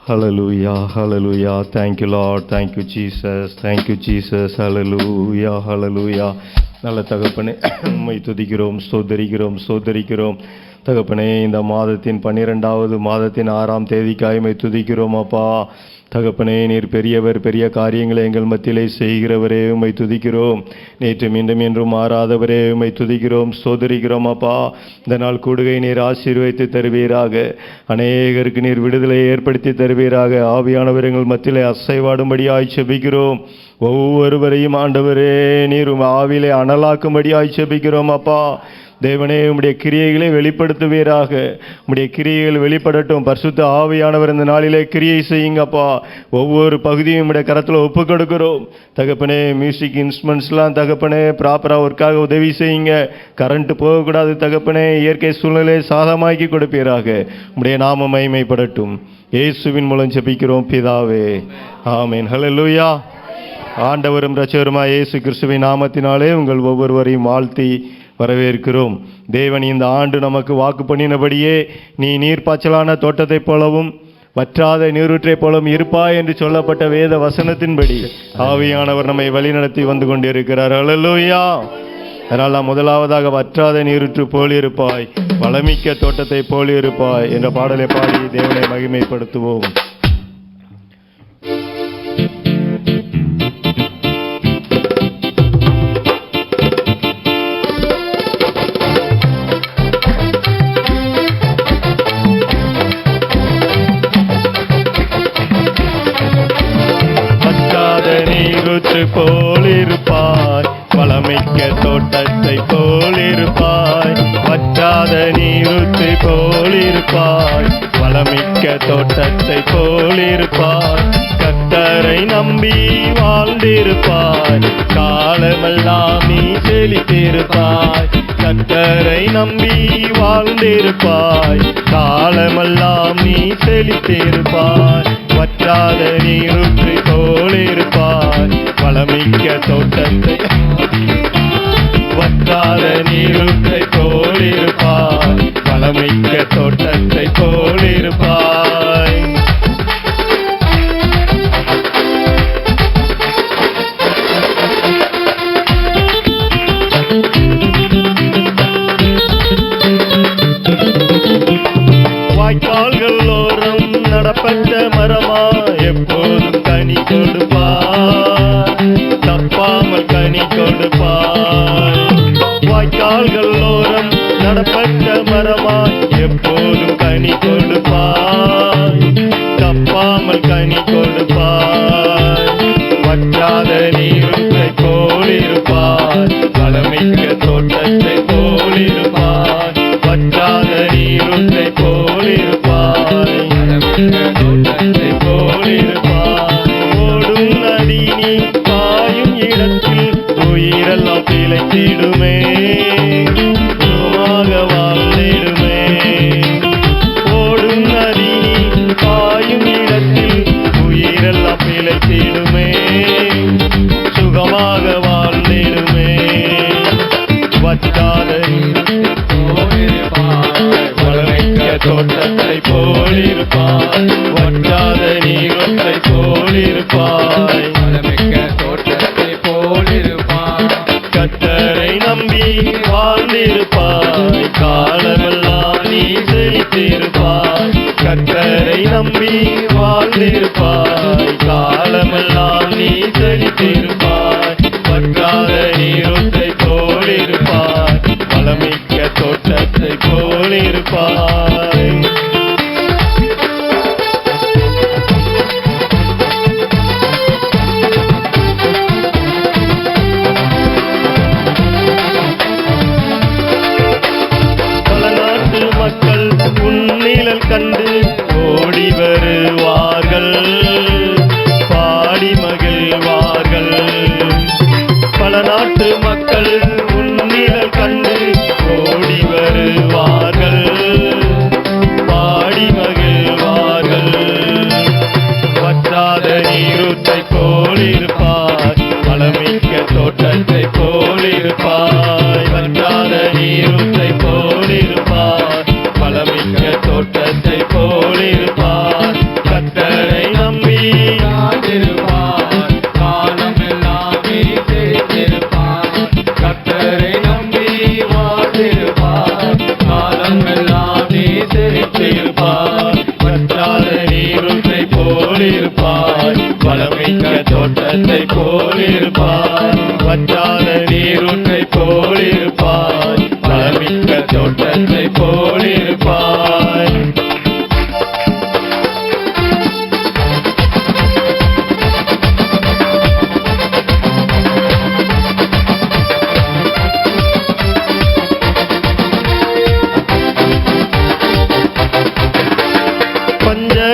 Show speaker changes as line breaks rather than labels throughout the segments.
Hallelujah, hallelujah. Thank you, Lord. Thank you, Jesus. Thank you, Jesus. Hallelujah, hallelujah. நல்ல தகப்பனே, உம்மை துதிக்கிறோம், ஸ்தோத்தரிக்கிறோம் தகப்பனே. இந்த மாதத்தின் 12வது மாதத்தின் 6ஆம் தேதிக்காய் உம்மை துதிக்கிறோம் அப்பா. தகப்பனே, நீர் பெரியவர், பெரிய காரியங்களை எங்கள் மத்தியிலே செய்கிறவரே, உம்மை துதிக்கிறோம். நேற்று மீண்டும் என்றும் மாறாதவரே, உம்மை துதிக்கிறோம், ஸ்தோத்தரிக்கிறோம் அப்பா. இந்த நாள் கூடுகை நீர் ஆசீர்வதித்து தருவீராக. அநேகருக்கு நீர் விடுதலை ஏற்படுத்தி தருவீராக. ஆவியானவர் எங்கள் மத்தியிலே அசைவாடும்படியாய் செபிக்கிறோம். ஒவ்வொருவரையும் ஆண்டவரே நீர் ஆவிலே அனலாக்கும்படியாய் செபிக்கிறோம் அப்பா. தேவனே, உம்முடைய கிரியைகளை வெளிப்படுத்துவீராக. உம்முடைய கிரியைகள் வெளிப்படட்டும். பரிசுத்த ஆவியானவர் இந்த நாளிலே கிரியை செய்யுங்கப்பா. ஒவ்வொரு பகுதியும் உம்முடைய கரத்தில் ஒப்பு கொடுக்கிறோம் தகப்பனே. மியூசிக் இன்ஸ்ட்ருமெண்ட்ஸ்லாம் தகப்பனே ப்ராப்பராக ஒர்க்காக உதவி செய்யுங்க. கரண்ட் போகக்கூடாது தகப்பனே. இயற்கை சூழ்நிலையை சாதமாக்கி கொடுப்பீராக. உம்முடைய நாம மகிமைப்படட்டும். இயேசுவின் மூலம் ஜெபிக்கிறோம் பிதாவே, ஆமென். ஹல்லேலூயா. ஆண்டவரும் இரட்சகருமாய் இயேசு கிறிஸ்துவின் நாமத்தினாலே உங்கள் ஒவ்வொருவரையும் வாழ்த்தி வரவேற்கிறோம். தேவன் இந்த ஆண்டு நமக்கு வாக்கு பண்ணினபடியே நீ நீர்ப்பாய்ச்சலான தோட்டத்தைப் போலவும் வற்றாத நீரூற்றைப் போலவும் இருப்பாய் என்று சொல்லப்பட்ட வேத வசனத்தின்படி ஆவியானவர் நம்மை வழிநடத்தி வந்து கொண்டிருக்கிறார். ஹல்லேலூயா. அதனால் நாம் முதலாவதாக வற்றாத நீரூற்று போல் இருப்பாய், வளமிக்க தோட்டத்தை போல் இருப்பாய் என்ற பாடலை பாடி தேவனை மகிமைப்படுத்துவோம். போலிருப்பாய், வளமிக்க தோட்டத்தை போலிருப்பாய். வற்றாத நீரூற்று போலிருப்பாய், வளமிக்க தோட்டத்தை போலிருப்பாய். கர்த்தரை நம்பி வாழ்ந்திருப்பாய், காலமெல்லாம் நீ செழித்திருப்பாய். கர்த்தரை நம்பி வாழ்ந்திருப்பாய், காலமெல்லாம் நீ செழித்திருப்பாய். வற்றாத நீரூற்று போலிருப்பாய், வளமிக்க தோட்டத்தை. வற்றாத நீரூற்றை போலிருப்பாய், வளமிக்க தோட்டத்தை போலிருப்பாய். வாய்க்கால்கள் ஓரம் நடப்பட்ட மரமா எப்போதும் கனி கொடுப்பாய், தப்பாமல் கனி கொடுப்பாய். வாய்க்கால்கள் ஓரம் நடப்பட்ட மரமா எப்போதும் கனி கொடுப்பாய், தப்பாமல் கனி கொடுப்பாய். வற்றாத நீரூற்றை போலிருப்பாய், வளமிக்க தோட்டத்தை போலிருப்பாய். வற்றாத நீரூற்றை போலிருப்பாய், தோட்டத்தை போலிருப்பாய். ஓடும் நதி நீ பாயும் இடத்தில் உயிரெல்லாம் பிழைத்திடுமே, சுகமாக வாழ்ந்திடுமே. ஓடும் நதி நீ பாயும் இடத்தில் உயிரெல்லாம் பிழைத்திடுமே, சுகமாக வாழ்ந்திடுமே. வற்றாத தோட்டத்தை போலிருப்பாய், வற்றாத நீரூற்றை போலிருப்பாய். வளமிக்க தோட்டத்தை போலிருப்பாய். கர்த்தரை நம்பி வாழ்ந்திருப்பாய், காலமெல்லாம் நீ செழித்திருப்பாய். கர்த்தரை நம்பி வாழ்ந்திருப்பாய், காலமெல்லாம் நீ செழித்திருப்பாய். வற்றாத நீரூற்றை போலிருப்பாய், வளமிக்க தோட்டத்தை போலிருப்பாய். பல நாட்டு மக்கள் உன்னிழல் கண்டு ஓடி வருவார்கள், பாடி மகிழ்வார்கள். பல நாட்டு மக்கள் உன்னிழல் கண்டு ஓடி வருவார்கள்,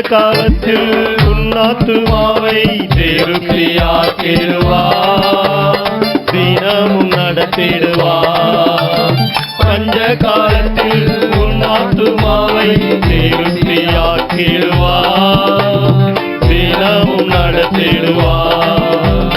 காலத்தில் உன் ஆத்துமாவை திருப்தியாக்கிடுவார், தினமும் நடத்திடுவார். பஞ்ச காலத்தில் உன் ஆத்துமாவை திருப்தியாக்கிடுவார், தினமும் நடத்திடுவார்.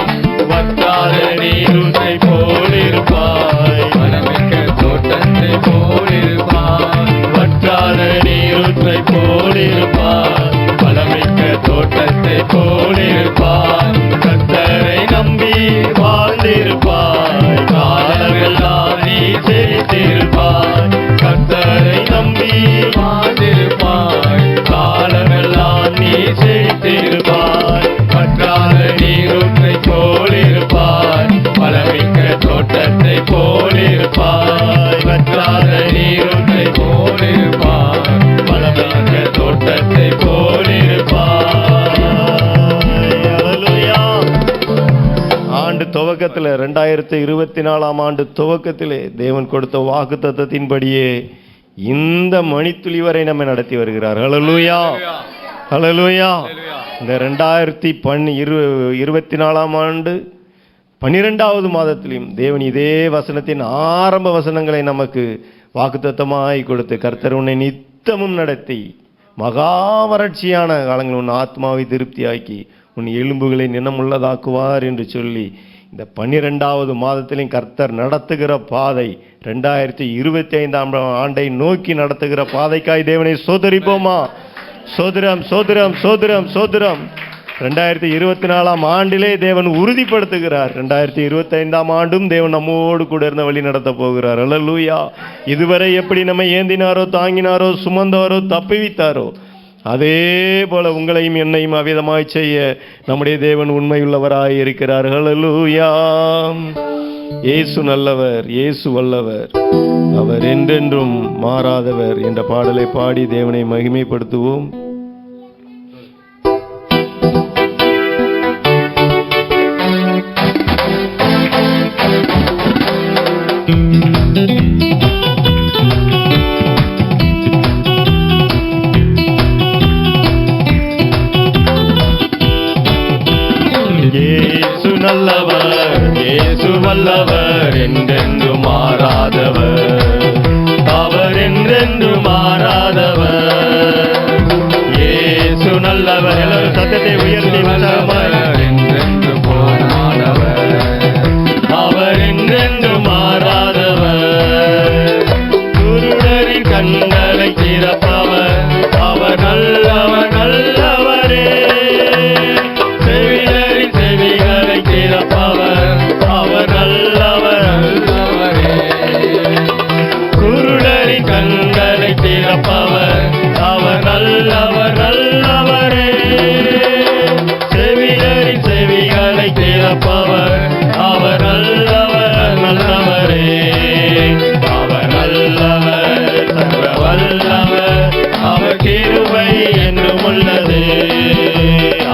வற்றாத நீருற்றை போலிருப்பாய்,
வளமிக்க தோட்டத்தை போலிருப்பாய்.
வற்றாத நீருற்றை போலிருப்பாய், வளமிக்க தோட்டத்தை போலிருப்பாய். கர்த்தரை நம்பி வாழ்ந்திருப்பாய், காலமெல்லாம் நீ செழித்திருப்பாய். கர்த்தரை நம்பி
வாழ்ந்திருப்பாய்,
காலமெல்லாம் நீ செழித்திருப்பாய். வற்றாத நீருற்றை போலிருப்பாய், வளமிக்க தோட்டத்தை போலிருப்பாய். வற்றாத நீருற்றை
போலிருப்பாய்.
வளமிக்க தோட்டத்தை போலிருப்பாய். ஹல்லேலூயா. ஆண்டு துவக்கத்தில் 2024 ஆண்டு துவக்கத்திலே தேவன் கொடுத்த வாக்குத்தத்தத்தின்படியே இந்த மணித்துளி வரை நம்ம நடத்தி வருகிறார். ஹல்லேலூயா, ஹல்லேலூயா. இந்த 2024 ஆண்டு 12வது மாதத்திலும் தேவன் இதே வசனத்தின் ஆரம்ப வசனங்களை நமக்கு வாக்குத்தத்தமாய் கொடுத்து, கர்த்தர் உன்னை நித்தமும் நடத்தி மகா வறட்சியான காலங்கள் உன் ஆத்மாவை திருப்தியாக்கி உன் எலும்புகளை நினமுள்ளதாக்குவார் என்று சொல்லி இந்த 12வது மாதத்திலும் கர்த்தர் நடத்துகிற பாதை 2025 ஆண்டை நோக்கி நடத்துகிற பாதைக்காய் தேவனை சோதரிப்போமா? சோதரம் சோதரம் சோதரம் சோதரம். 2024 ஆண்டிலே தேவன் உறுதிப்படுத்துகிறார். 2025 ஆண்டும் தேவன் நம்மோடு கூட இருந்த வழி நடத்த போகிறார். அல்லேலூயா. இதுவரை எப்படி நம்ம ஏந்தினாரோ, தாங்கினாரோ, சுமந்தாரோ, தப்புவித்தாரோ, அதே போல உங்களையும் என்னையும் அவ்விதமாய் செய்ய நம்முடைய தேவன் உண்மையுள்ளவராய் இருக்கிறார். அல்லேலூயா. இயேசு நல்லவர், இயேசு வல்லவர், அவர் என்றென்றும் மாறாதவர் என்ற பாடலை பாடி தேவனை மகிமைப்படுத்துவோம். இயேசு நல்லவர், இயேசு வல்லவர், என்றென்றும் மாறாதவர், அவர் என்றென்றும் மாறாதவர். இயேசு நல்லவர். எல்லாரும் சத்தத்தை உயர்த்தி வல்லவர்,
என்றென்றும் மாறாதவர்,
அவர் என்றென்றும் மாறாதவர். குருடரின் கண்களை திறப்பவர், அவர் நல்லவர், நல்லவரே. செவிடரின் செவிகளை திறப்பவர், அவர் நல்லவர்,
நல்லவரே.
குருடரின் கண்களை திறப்பவர், அவர் நல்லவர், நல்லவரே. செவிடரின் செவிகளை திறப்பவர், அவர் நல்லவர், நல்லவரே. அவர் நல்லவர், சர்வ வல்லவர், அவர் கிருபை என்றும் உள்ளது.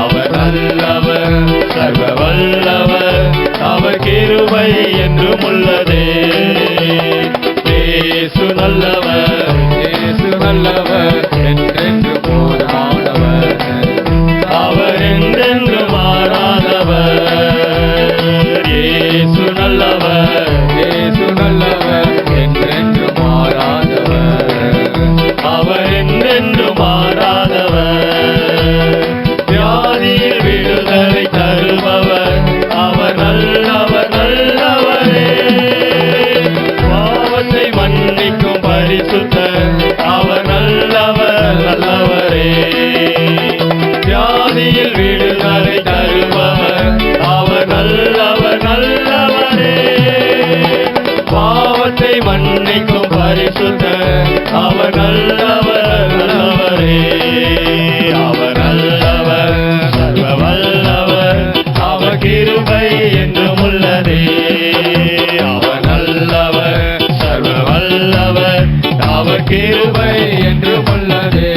அவர் நல்லவர், சர்வ வல்லவர், அவர் கிருபை என்றும் உள்ளது. இயேசு நல்லவர்,
இயேசு நல்லவர், என்றென்றும் மாறாதவர்,
அவர் என்றென்றும் மாறாதவர். இயேசு நல்லவர்,
இயேசு நல்லவர், என்றென்றும் மாறாதவர்,
அவர் என்றென்றும் மாறாதவர். வியாதியில் விடுதலை தருபவர், அவர் நல்லவர், நல்லவரே. பாவத்தை மன்னிக்கும் பரிசுத்தர், அவர் நல்லவர், நல்லவரே. வியாதியில் விடுதலை தருபவர், அவர் நல்லவர், நல்லவரே. பாவத்தை மன்னிக்கும் பரிசுத்தர், அவர் நல்லவர், நல்லவரே. அவர் நல்லவர், சர்வ வல்லவர், அவர் கிருபை என்றும் உள்ளதே. அவர் நல்லவர், சர்வ வல்லவர், அவர் கிருபை என்றும் உள்ளதே.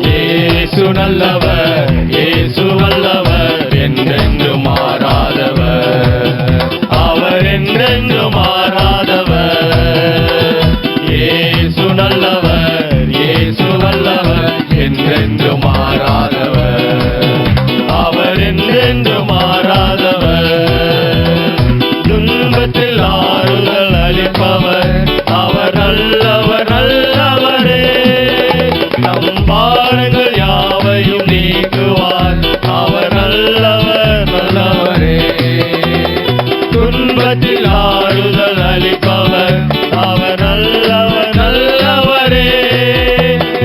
இயேசு நல்லவர், இயேசு வல்லவர், என்றென்றும் மாறாதவர், அவர் என்றென்றும் மாறாதவர். இயேசு நல்லவர், இயேசு வல்லவர், என்றென்றும் என்றென்று மாறாதவர், அவர் என்றென்று மாறாதவர். துன்பத்தில் ஆறுதல் அளிப்பவர், அவர் நல்லவர் நல்லவரே. நம் பாரங்கள் யாவையும் நீக்குவார், அவர் நல்லவர் நல்லவரே. துன்பத்தில் ஆறுதல் அளிப்பவர், அவர் நல்லவர் நல்லவரே.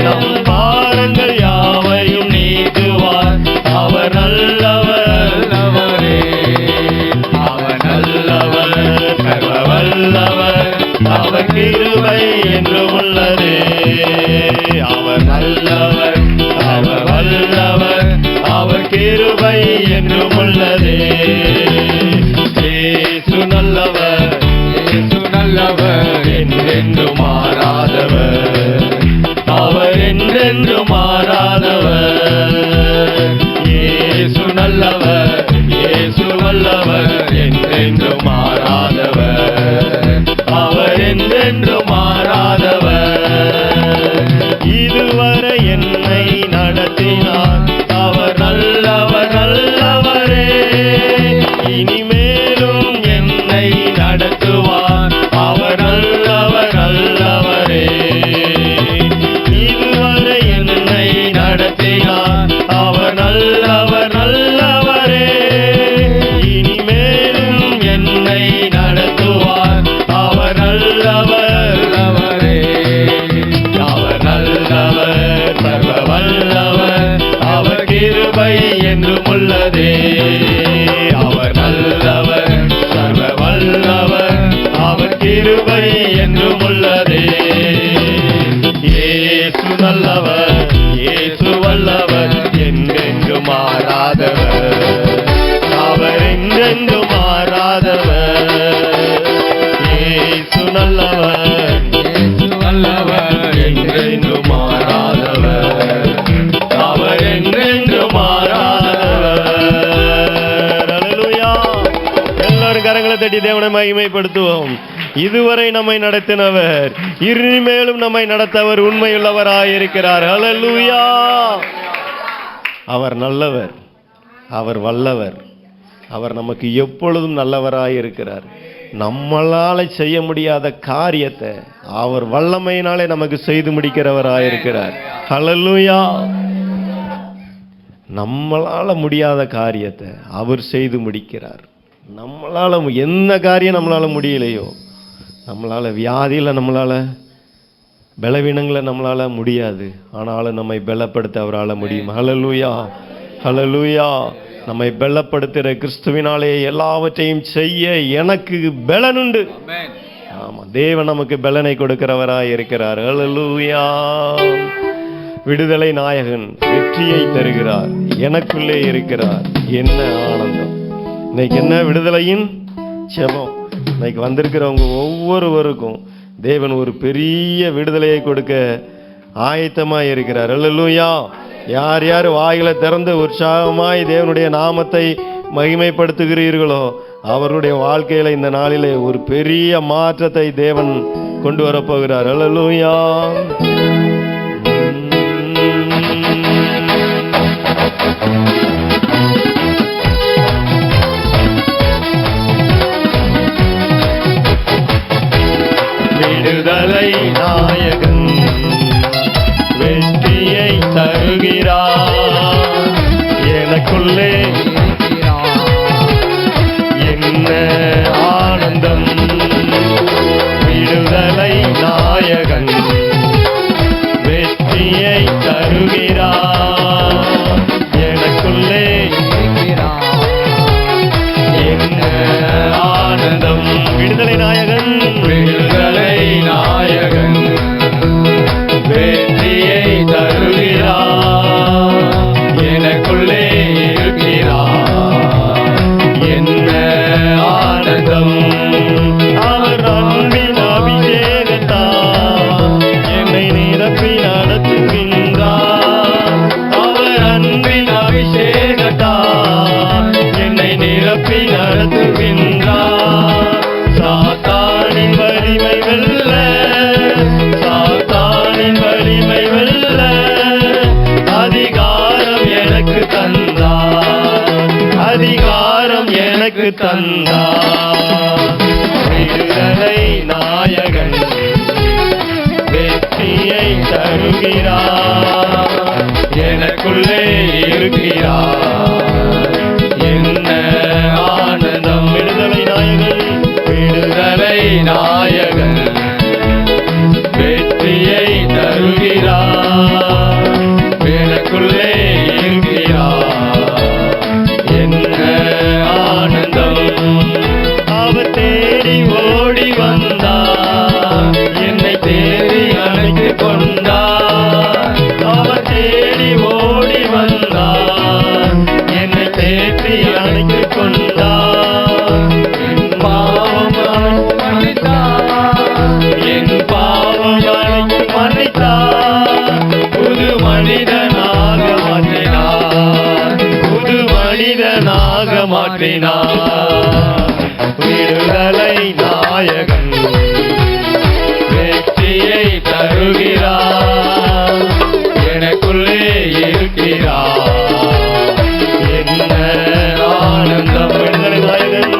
நம் பாரங்கள் யாவையும் நீக்குவார், அவர் நல்லவர் நல்லவரே. அவர் நல்லவர் சர்வ வல்லவர், அவர் கிருபை என்று உள்ளதே. அவர் நல்லவர் அவர் வல்லவர், அவர் கிருபை என்று உள்ளதே. இயேசு நல்லவர், இயேசு நல்லவர், என்றென்று மாறாதவர், அவர் என்றென்று மாறாதவர். இயேசு நல்லவர், இயேசு வல்லவர், என்றென்று மாறாதவர், அவர் என்றென்று மாறாதவர். இதுவரை என்னை நடத்தினார், அவர் நல்லவர் நல்லவரே. இனிமேலும் என்னை நடத்துவார், அவர் நல்லவர் நல்லவரே. இதுவரை என்னை நடத்தினார், அவர் நல்லவர் நல்லவரே. இனிமேலும் என்னை நடத்துவார், அவர் நல்லவர் நல்லவரே. அவர் நல்லவர் சர்வ வல்லவர், அவர் கிருபை என்றும் உள்ளதே. அவர் நல்லவர் சர்வ வல்லவர், அவர் கிருபை என்றும் உள்ளதே. இயேசு நல்லவர், இயேசு வல்லவர், என்றென்று மாறாதவர், அவர் என்றென்று மாறாதவர். இயேசு நல்லவர், இயேசு வல்லவர், என்றென்று மாறாதவர், அவர் என்றென்று மாறாதவர். அல்லேலூயா. எல்லாரும் கரங்களை தட்டி தேவனை மகிமைப்படுத்துவோம். இதுவரை நம்மை நடத்தினவர், இனிமேலும் நம்மை நடத்தவர் உண்மையுள்ளவராயிருக்கிறார். அல்லேலூயா. அவர் நல்லவர், அவர் வல்லவர், அவர் நமக்கு எப்பொழுதும் நல்லவராயிருக்கிறார். நம்மளால செய்ய முடியாத காரியத்தை அவர் வல்லமையினாலே நமக்கு செய்து முடிக்கிறவராயிருக்கிறார். அல்லேலூயா. நம்மளால முடியாத காரியத்தை அவர் செய்து முடிக்கிறார். நம்மளால என்ன காரியம் நம்மளால முடியலையோ, நம்மளால வியாதியில் நம்மளால பலவீனங்களை நம்மளால முடியாது, ஆனாலும் நம்மை பலப்படுத்த அவரால் முடியும். ஹல்லேலூயா ஹல்லேலூயா. நம்மை பலப்படுத்துகிற கிறிஸ்துவினாலே எல்லாவற்றையும் செய்ய எனக்கு பலன் உண்டு. ஆமா, தேவன் நமக்கு பலனை கொடுக்கிறவராய் இருக்கிறார். ஹல்லேலூயா. விடுதலை நாயகன் வெற்றியை தருகிறார், எனக்குள்ளே இருக்கிறார். என்ன ஆனந்தம்! இன்னைக்கு என்ன விடுதலையின் செபம். இன்னைக்கு வந்திருக்கிறவங்க ஒவ்வொருவருக்கும் தேவன் ஒரு பெரிய விடுதலையை கொடுக்க ஆயத்தமாய் இருக்கிறார். அல்லேலூயா. யார் யார் வாயில திறந்து உற்சாகமாய் தேவனுடைய நாமத்தை மகிமைப்படுத்துகிறீர்களோ அவருடைய வாழ்க்கையில இந்த நாளிலே ஒரு பெரிய மாற்றத்தை தேவன் கொண்டு வரப்போகிறார். அல்லேலூயா. விடுதலை நாயகன் வெற்றியை தருகிறார், எனக்குள்ளே என்ன ஆனந்தம்! விடுதலை நாயகன் வெற்றியை தருகிறார், எனக்குள்ளே என்ன ஆனந்தம்! விடுதலை நாயகன், விடுதலை நாயகன் வெற்றியை தருகிறார், எனக்குள்ளே இருக்கிறார். தந்தார், அதிகாரம் எனக்கு தந்தார். விடுதலை நாயகன் வெற்றியை தருகிறார், எனக்குள்ளே இருக்கிறார். என்ன ஆனந்தம்! விடுதலை நாயகன், விடுதலை நாயகன் வெற்றியை தருகிறார், எனக்குள்ளே இருக்கிறார். என்ன ஆனந்தம்! அவர் தேடி ஓடி வந்தார், என்னை தேடி அழைத்துக் கொண்டார். அவர் தேடி ஓடி வந்தார், என்னை தேடி அழைத்துக் கொண்டார். என் பாவம் மன்னித்தார், என் பாவம் மன்னித்தார். புது மனிதனாக மாற்றினார், புது மனிதனாக மாற்றினார். விடுதலை நாயகன் வெற்றியை தருகிறார், எனக்குள்ளே இருக்கிறார். என்ன ஆனந்தம்! விடுதலை நாயகன்,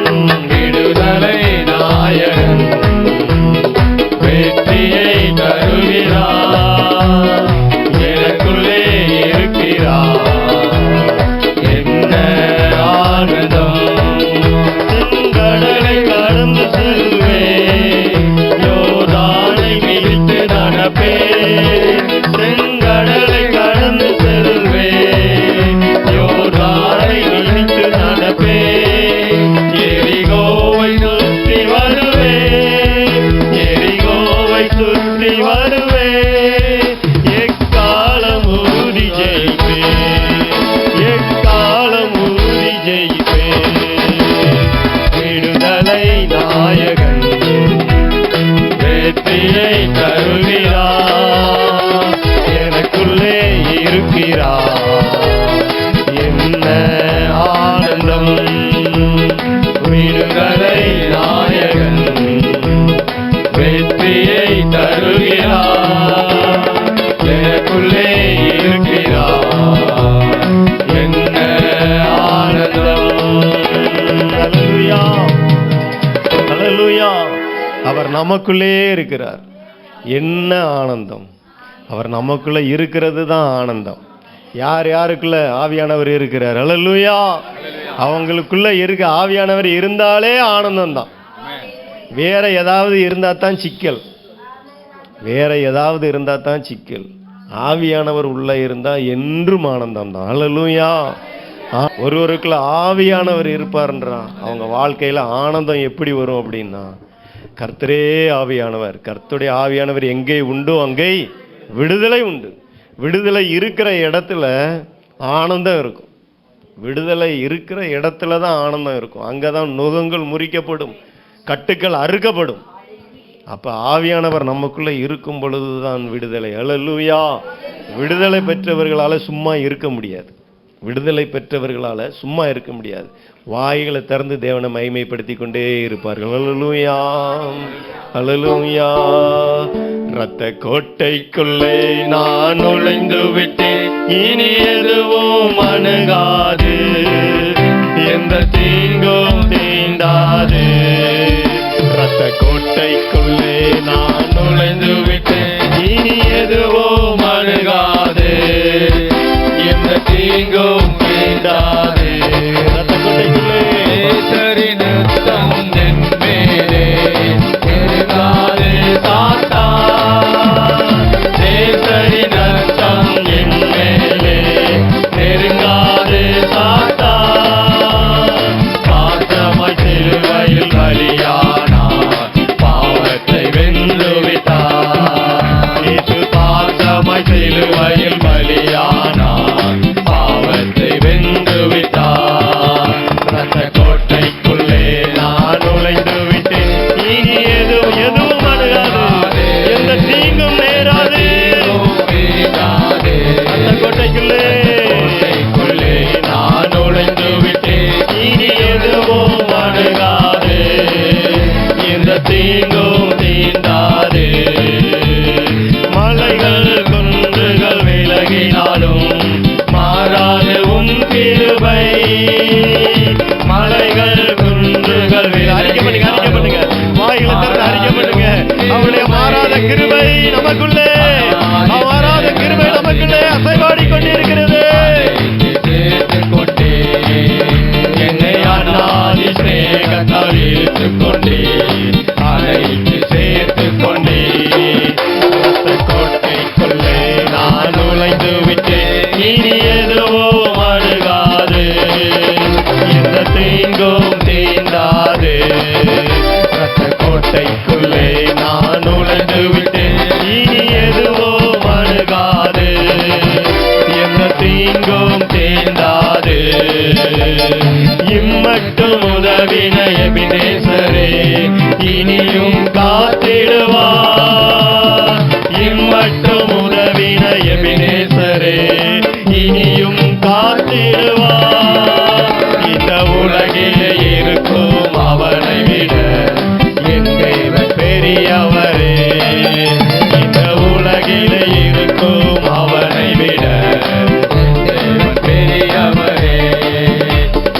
விடுதலை நாயகன் வெற்றியை தருகிறார், எனக்குள்ளே இருக்கிறார். என்ன ஆனந்தம்! கடலை கடந்து செல்வேன், யோர்தானை மிதித்து நடப்பேன். செங்கடலை கடந்து செல்வேன், யோர்தானை மிதித்து நடப்பேன். எரிகோவை சுற்றி வருவேன், எரிகோவை சுற்றி வருவேன். எக்காலம் ஊதி ஜெயிப்பேன், எக்காலம் ஊதி ஜெயிப்பேன். விடுதலை நாயகன் வெற்றியை தருகிறார், எனக்குள்ளே இருக்கிறார். என்ன ஆனந்தம்! விடுதலை நாயகன் வெற்றியை தருகிறார், எனக்குள்ளே இருக்கிறார். என்ன ஆனந்தம்! ஹல்லேலூயா, ஹல்லேலூயா. அவர் நமக்குள்ளே இருக்கிறார். என்ன ஆனந்தம்! அவர் நமக்குள்ள இருக்கிறது தான் ஆனந்தம். யார் யாருக்குள்ள ஆவியானவர் இருக்கிறார்? ஹல்லேலூயா. அவங்களுக்குள்ள இருக்க ஆவியானவர் இருந்தாலே ஆனந்தம் தான். வேற ஏதாவது இருந்தா தான் சிக்கல், வேற ஏதாவது இருந்தா தான் சிக்கல். ஆவியானவர் உள்ள இருந்தா என்றும் ஆனந்தம் தான். ஹல்லேலூயா. ஒருவருக்குள்ள ஆவியானவர் இருப்பார்ன்றான், அவங்க வாழ்க்கையில ஆனந்தம் எப்படி வரும் அப்படின்னா, கர்த்தரே ஆவியானவர், கர்த்தருடைய ஆவியானவர் எங்கே உண்டோ அங்கே விடுதலை உண்டு. விடுதலை இருக்கிற இடத்துல ஆனந்தம் இருக்கும். விடுதலை இருக்கிற இடத்துல தான் ஆனந்தம் இருக்கும். அங்கே தான் நுகங்கள் முறிக்கப்படும், கட்டுக்கள் அறுக்கப்படும். அப்போ ஆவியானவர் நமக்குள்ளே இருக்கும் பொழுது தான் விடுதலை. ஹல்லேலூயா. விடுதலை பெற்றவர்களால் சும்மா இருக்க முடியாது, விடுதலை பெற்றவர்களால் சும்மா இருக்க முடியாது. வாய்களை திறந்து தேவனை மகிமைப்படுத்தி கொண்டே இருப்பார்கள். ஹல்லேலூயா, ஹல்லேலூயா. இரத்த கோட்டைக்குள்ளே நான் நுழைந்து விட்டேன், இனி எதுவும் அணுகாது, எந்த தீங்கும் தீண்டாது. இரத்த கோட்டைக்குள்ளே நான் நுழைந்து விட்டேன், இனி எதுவும் அணுகாது, எந்த தீங்கும் தீண்டாது. இரத்த கோட்டைக்குள்ளே நேசரின் இரத்தம் என் மேலே நெருங்காது சாத்தான், நேசரின் இரத்தம் என் மேலே நெருங்காது சாத்தான். பாசமாய் சிலுவையில் பலியானார், பாவத்தை வென்று விட்டார். இயேசு பாசமாய் சிலுவையில் பலியானார், பாவத்தை வென்று விட்டார். இனி எதுவும் அணுகாது, எந்த தீங்கும் தீண்டாது. ரத்த கோட்டைக்குள்ளே நான் நுழைந்து விட்டேன், இனி எதுவும் அணுகாது, எந்த தீங்கும் தீண்டாது. இம்மட்டும் உதவின எபினேசரே இனியும் காத்திடுவார். இம்மட்டும் உதவின எபினேசரே இனியும் காத்திடுவார். இந்த உலகிலே இருக்கும் அவனை விட என் தேவன் பெரியவரே. இந்த உலகிலே இருக்கும் அவனை விட என் தேவன் பெரியவரே.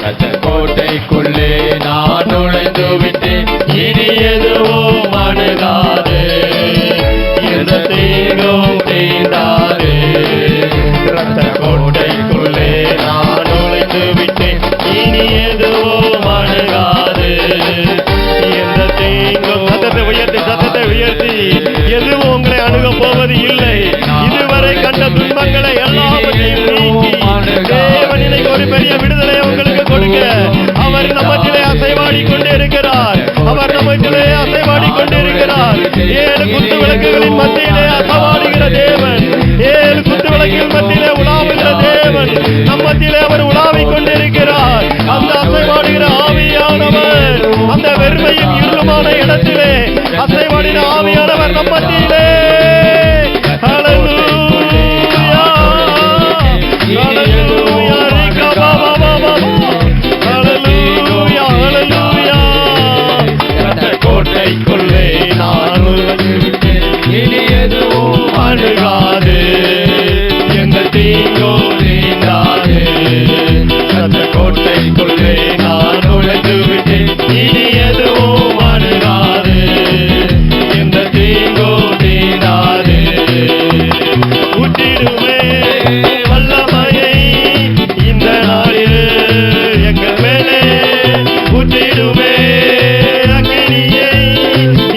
அந்த கோட்டைக்குள்ளே நான் நுழைந்து விட்டேன், இனி எதுவும் அணுகாது, எந்த தீங்கும் தீண்டாது. ரத்த கோட்டைக்குள்ளே நான் நுழைந்து விட்டேன், இனி எதுவும் அணுகாது, எந்த தீங்கும். சத்தத்தை உயர்த்தி எதுவும் உங்களை அணுக போவது இல்லை. இதுவரை கண்ட துன்பங்களை எல்லாவற்றையும் நீக்கி தேவன் இன்னைக்கு ஒரு பெரிய விடுதலை உங்களுக்கு கொடுக்க அவர் நம்மத்திலே அசைவாடி கொண்டே இருக்கிறார். அவர் நம்மத்திலே அசைவாடி கொண்டே இருக்கிறார். 7 குத்து விளக்குகளின் மத்தியிலே அசைவாடுகிற தேவன், 7 குத்து விளக்குகளின் மத்தியிலே உலாவுகிற தேவன் நம்மத்திலே அவர் உலாவிக் கொண்டிருக்கிறார். அந்த அசைவாடுகிற ஆவியானவர் அந்த வெறுமையும் இருளுமான இடத்திலே அசைவாடின ஆவியானவர் நம்மத்திலே. ஹல்லேலூயா, ஹல்லேலூயா, ஹல்லேலூயா, ஹல்லேலூயா. ரத்த கோட்டைக்குள்ளே நான் நுழைந்து விட்டேன், இனி எதுவும் அணுகாது, எந்த தீங்கும் தீண்டாது. ரத்த கோட்டைக்குள்ளே நான் நுழைந்து விட்டேன், இனி எதுவும் அணுகாது, எந்த தீங்கும் தீண்டாது. ஊற்றிடுமே வல்லமையை இந்த நாளில் எங்கள் மேலே, ஊற்றிடுமே அக்கினியை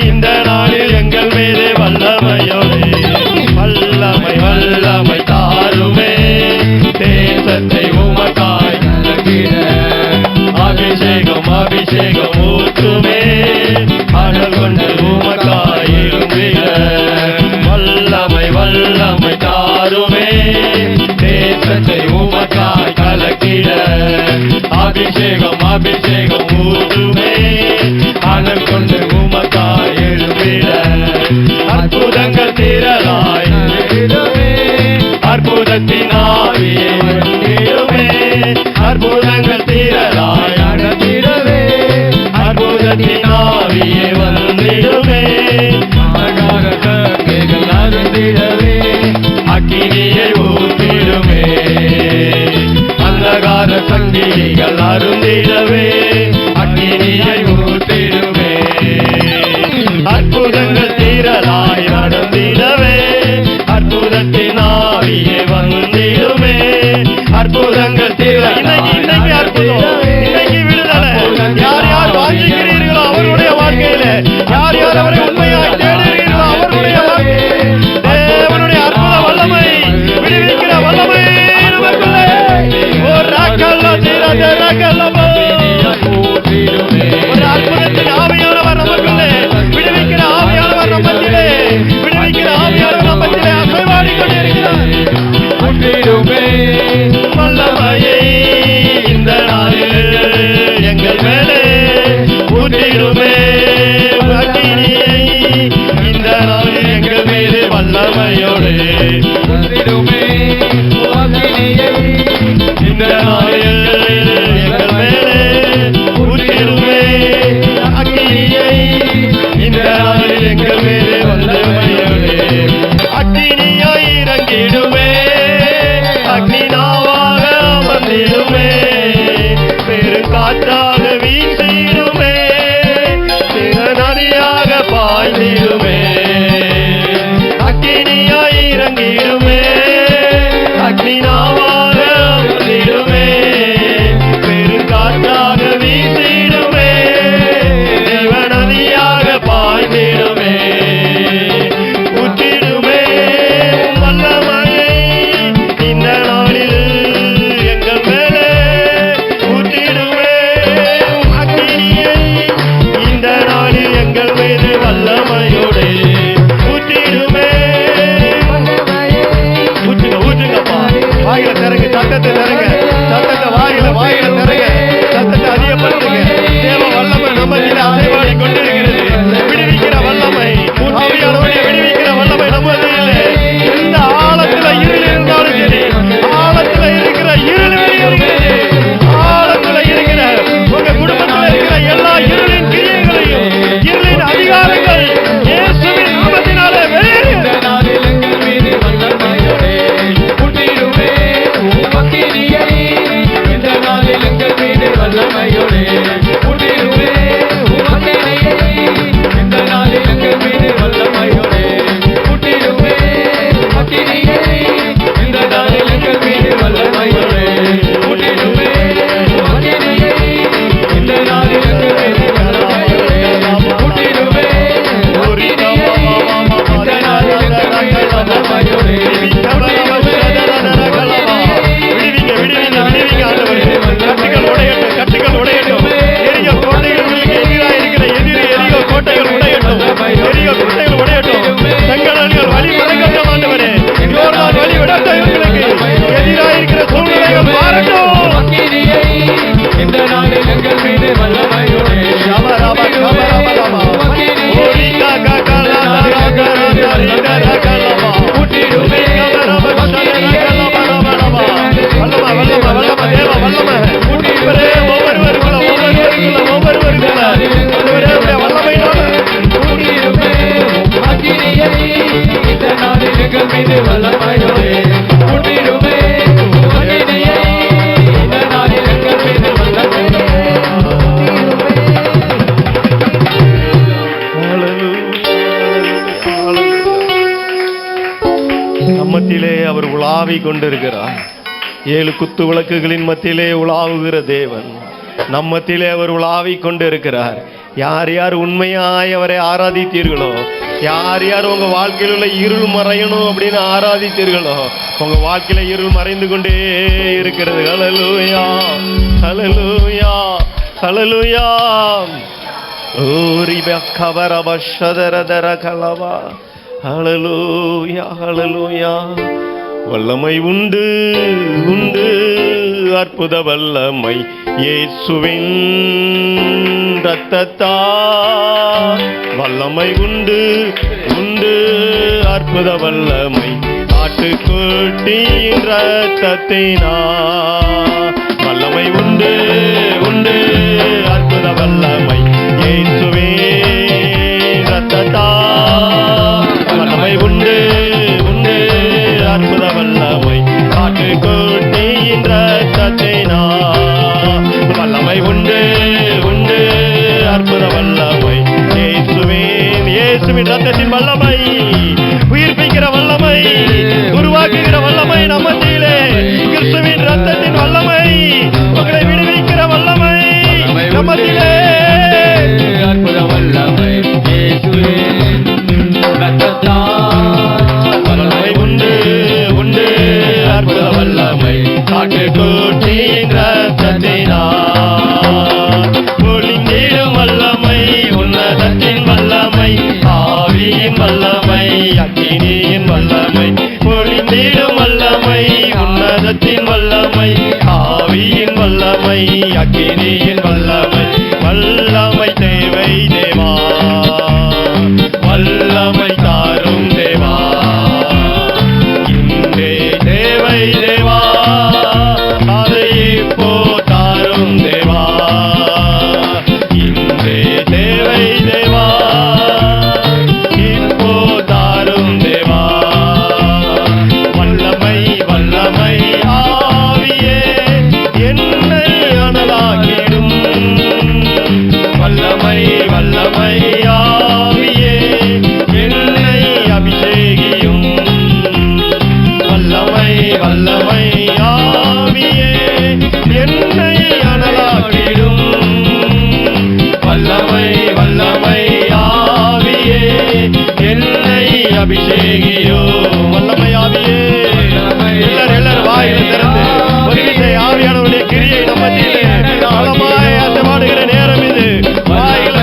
இந்த நாளில் எங்கள் மேலே. வல்லமையோடு வல்லமை வல்லமை தாருமே, தேசத்தை உமக்காய் நல்கிட. அபிஷேகம் அபிஷேகம் ஊற்றுமே, அனல் கொண்டு உமக்காய் இருந்திட. வல்லமை வல்லமை தாருமே, தேசத்தை உமக்காய் கலக்கிட. அபிஷேகம் அபிஷேகம் ஊற்றுமே, அனல் கொண்டு உமக்காய் எழுந்திட. அற்புதங்கள் திரளாய் நடந்திடுமே, அற்புதத்தின் ஆவியை வந்திடுமே. அற்புதங்கள் திரளாய் நடந்திடுமே, அற்புதத்தின் ஆவியை வந்திடுமே. அகாரங்கள் அருந்திடவே, அக்கினியை ஊற்றிடுமே. அந்தகார சங்கிலிகள் அருந்திடவே, அக்கினியை ஊற்றிடுமே. அற்புதங்கள் திரளாய் நடந்திடவே, அற்புதத்தின் ஆவியை வந்திடுமே. அற்புதங்கள் இன்னைக்கு அற்புதம், இன்னைக்கு விடுதலை. யார் யார் வாஞ்சிக்கிறீர்களோ அவருடைய வாழ்க்கையில, யார் யார் அவரை உண்மையாய் தேடுகிறீர்களோ அவருடைய வாழ்க்கையில தேவனுடைய அற்புத வல்லமை, விடுவிக்கிற வல்லமை நமக்குள்ளே. ஒரு அற்புதத்தின் ஆவியானவர் நமக்குள்ளே, விடுவிக்கிற ஆவியானவர் நம்மத்திலே, விடுவிக்கிற ஆவியானவர் நம்மத்திலே அசைவாடி கொண்டிருக்கிறார். வல்லமையை இந்த நாளில் எங்கள் மேலே ஊற்றிடுமே. அக்கினியை இந்த நாளில் எங்கள் மேலே வல்லமையோடு ஊற்றிடுமே. அக்கினியை இந்த நாளில் எங்கள் மேலே ஊற்றிடுமே. அக்கினியை இந்த நாளில் எங்கள் மேலே வல்லமையோடு அக்கினியாய் இறங்கிடுமே. அக்னினாவாக அமர்ந்திடுமே, பெருங்காற்றாக வீசிடுமே, நதியாக பாய்ந்திடுமே. அக்கினியாய் இறங்கிடுமே, அக்னினாவாக அமர்ந்திடுமே, பெருங்காற்றாக வீசிடுமே, நதியாக பாய்ந்திடுமே. ஊற்றிடுமே வல்லமையை இந்த நாளில் சத்தத்தை தருங்க, சத்தத்தை வாயில தருங்க, சத்தத்தை அதிகப்படுத்துங்க. தேவ வல்லமை நம்மதில் அசைவாடி கொண்டிருக்கிறது. விடுவிக்கிற வல்லமை, ஆவியானவரை விடுவிக்கிற வல்லமை நம்மதில். எந்த ஆழத்துல இருள் இருந்தாலும் சரி, ஆழத்துல இருக்கிற இருள் வெளியேறுகிறது. ஆழத்துல இருக்கிற உங்க குடும்பத்துல இருக்கிற எல்லா இருளின் கிரியைகளையும், இருளின் அதிகாரங்கள் இயேசுவின் நாமத்தினாலே வெளியேறுகிறது. நம்மத்திலே அவர் உலாவி கொண்டிருக்கிறார். 7 குத்து விளக்குகளின் மத்தியிலே உலாவுகிற தேவன் நம்மத்திலே அவர் உலாவி கொண்டிருக்கிறார். யார் யார் உண்மையாய் அவரை ஆராதித்தீர்களோ, யார் யார் உங்க வாழ்க்கையில் உள்ள இருள் மறையணும் அப்படின்னு ஆராதித்தீர்களோ, உங்க வாழ்க்கையில இருள் மறைந்து கொண்டே இருக்கிறது. ஹல்லேலூயா, ஹல்லேலூயா, ஹல்லேலூயா. ஹல்லேலூயா, ஹல்லேலூயா. வல்லமை உண்டு உண்டு, அற்புத வல்லமை இயேசுவின் இரத்தத்தால். வல்லமை உண்டு உண்டு, அற்புத வல்லமை ஆட்டுக்குட்டியின் இரத்தத்தினால். வல்லமை உண்டு உண்டு, அற்புத வல்லமை இயேசுவின் இரத்தத்தால். வல்லமை உண்டு உண்டு, அற்புத வல்லமை ஆட்டுக்குட்டியின் இரத்தத்தினால். வல்லமை உண்டு உண்டு, அற்புத வல்லமை இயேசுவின் இரத்தத்தின் வல்லமை, உயிர்ப்பிக்கிற வல்லமை, உருவாக்குகிற வல்லமை நம்மத்திலே. கிறிஸ்துவின் இரத்தத்தின் வல்லமை, உங்களை விடுவிக்கிற வல்லமை நம்மத்திலே.
அற்புத வல்லமை இயேசுவின் இரத்தத்தால்.
வல்லமை உண்டு உண்டு, அற்புத வல்லமை ஆட்டுக்குட்டியின் இரத்தத்தினால். ஒளிந்திடும் வல்லமை, உன்னதத்தின் வல்லமை, ஆவியின் வல்லமை, அக்கினியின் வல்லமை. ஒளிந்திடும் வல்லமை, உன்னதத்தின் வல்லமை, ஆவியின் வல்லமை, அக்கினியின் வல்லமை. வல்லமை தேவை தேவா, வல்லமை தாரும் தேவா, இன்றே தேவை தேவா, அதை இப்போ தாரும் தேவா, இன்றே தேவை தேவா, இப்போ தாரும் தேவா. வல்லமை வல்லமை ஆவியே என்னை அனலாக்கிடும். வல்லமை வல்லமை ஆவியே என்னை அபிஷேகியும். வல்லமை வல்லமை ஆவியே என்னை அனலாக்கிடும். வல்லமை வல்லமை ஆவியே என்னை அபிஷேகியோ. வல்லமை ஆவியே, எல்லாரும் வாயில திறந்து ஒரு விசை ஆவியானவருடைய கிரியை நம்மத்திலே பலமாய் அசைவாடுகிற நேரம் இது. வாயில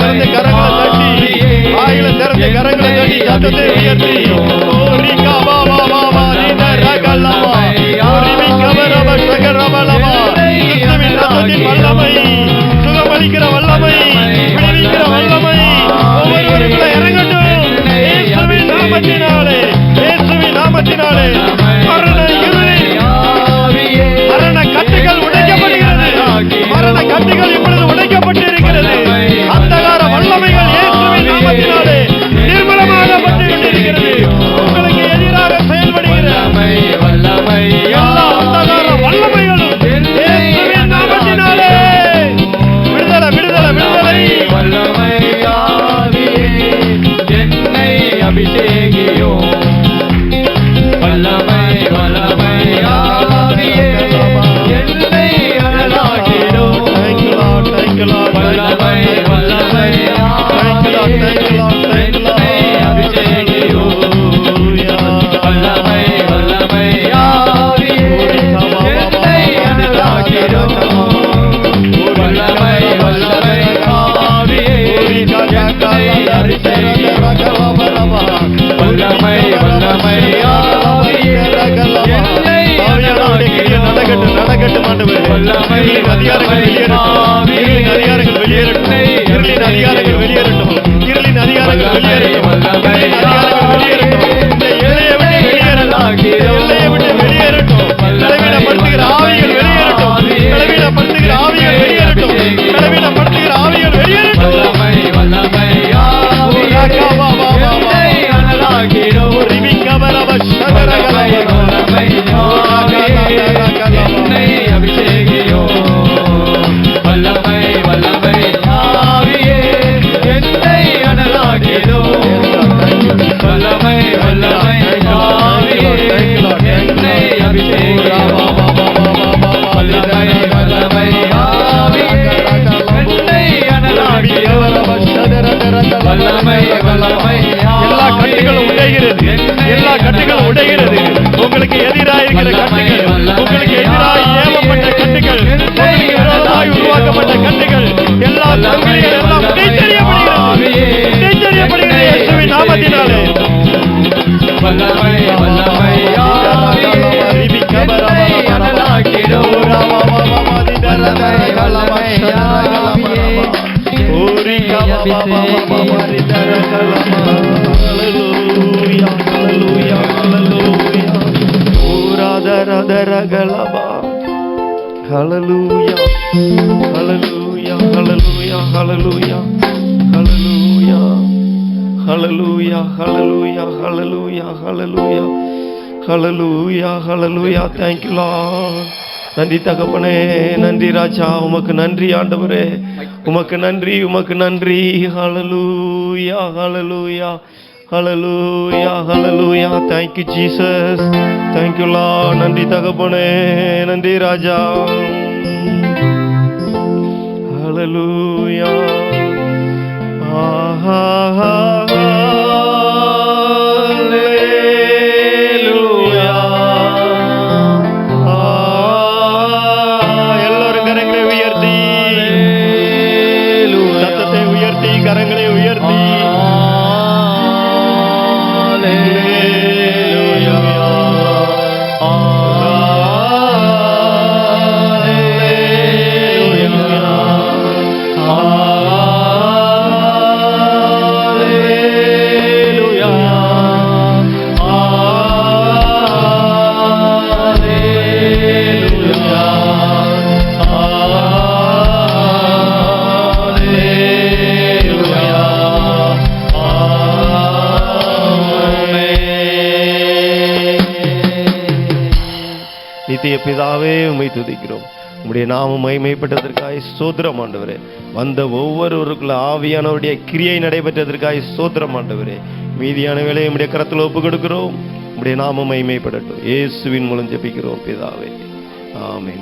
திறந்து கரங்களை தட்டி, வாயில திறந்து கரங்களை தட்டி சத்தத்தை உயர்த்தி, ஓ ரிகா வா வா வா வா, நீ ரகலமா, ஓ Rimi Hallelujah, hallelujah, hallelujah, hallelujah, hallelujah, hallelujah, hallelujah, hallelujah, hallelujah, hallelujah, hallelujah. Thank you, Lord. நன்றி தகப்பனே, நன்றி ராஜா, உமக்கு நன்றி ஆண்டவரே, உமக்கு நன்றி, உமக்கு நன்றி. ஹalleluya, hallelujah, hallelujah, hallelujah. Thank you Jesus, thank you Lord. நன்றி தகப்பனே, நன்றி ராஜா. Hallelujah, கரங்களை உயர்த்தி நித்திய பிதாவே, உம்மை துதிக்கிறோம். உம்முடைய நாமம் மகிமைப்பட்டதற்காய் ஸ்தோத்திரம் ஆண்டவரே. வந்த ஒவ்வொருவருக்குள்ள ஆவியானவருடைய கிரியை நடைபெற்றதற்காய் ஸ்தோத்திரம் ஆண்டவரே. மீதியான வேலையை உம்முடைய கரத்தில் ஒப்புக் கொடுக்கிறோம். உம்முடைய நாமம் மகிமைப்படட்டும். இயேசுவின் மூலம் ஜெபிக்கிறோம் பிதாவே, ஆமென்.